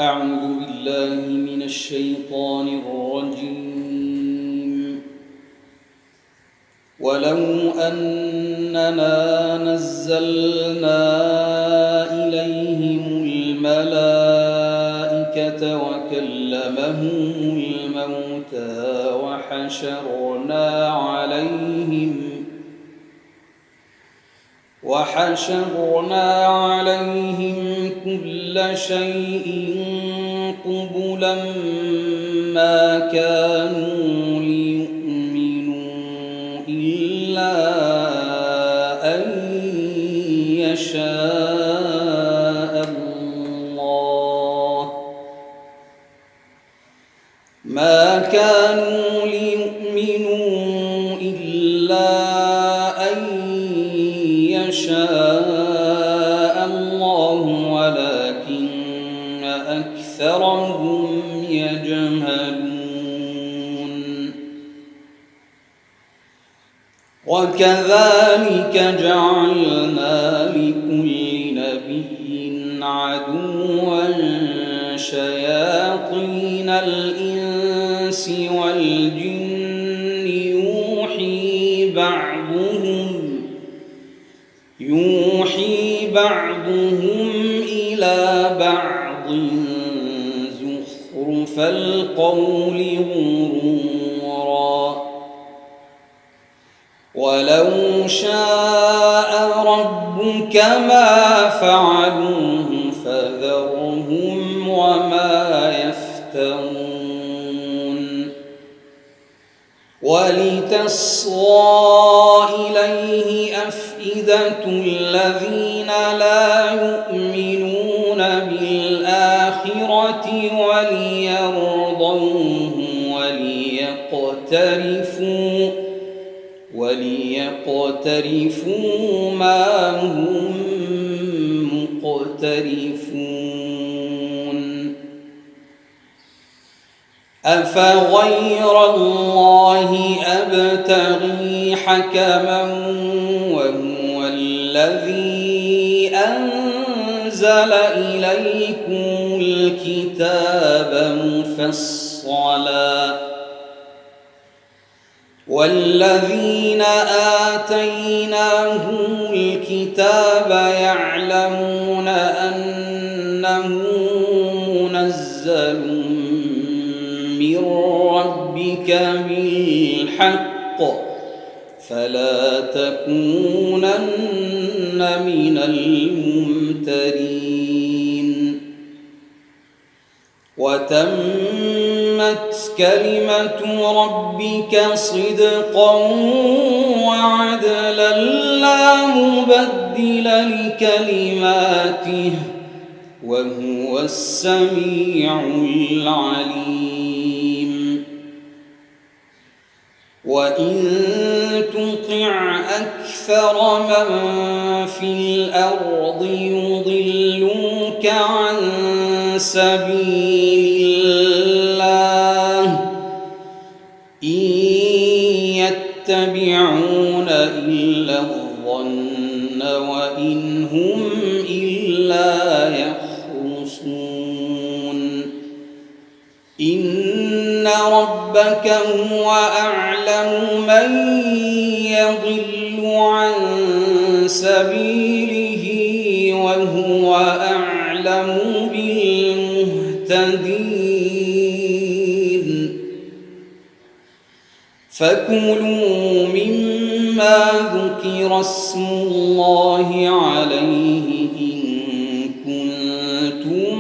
أعوذ بالله من الشيطان الرجيم. ولو أننا نزلنا إليهم الملائكة وكلمهم الموتى وحشرنا عليهم كل شيء قبلا ما كانوا ليؤمنوا إلا أن يشاء الله ما كانوا ليؤمنوا إلا أن يشاء الله ولكن أكثرهم يجهلون. وكذلك جعلنا لكل نبي عدوا شياطين الإنس والجن يوحي بعضهم إلى بعض زخرف القول غرورا ولو شاء ربك ما فعلوه فذرهم وما يفترون. ولتصغى إليه أفئدة الذين لا يؤمنون بالآخرة وليرضوه وليقترفوا ما هم مقترفون. أفغير الله أبتغي حكما وهو الذي أنزل إليكم الكتاب مفصلا والذين آتيناهم الكتاب يعلمون أنه منزل من ربك بالحق فلا تكونن من الممترين. وتمت كلمة ربك صدقا وعدلا لا مبدل لكلماته وهو السميع العليم. وإن تطع أكثر من في الأرض يضلوك عن سبيل الله إن يتبعون إلا الظن وإن هم إلا يخرصون. إن ربك هو أعلم من يضل عن سبيله وهو أعلم بالمهتدين. فكلوا مما ذكر اسم الله عليه إن كنتم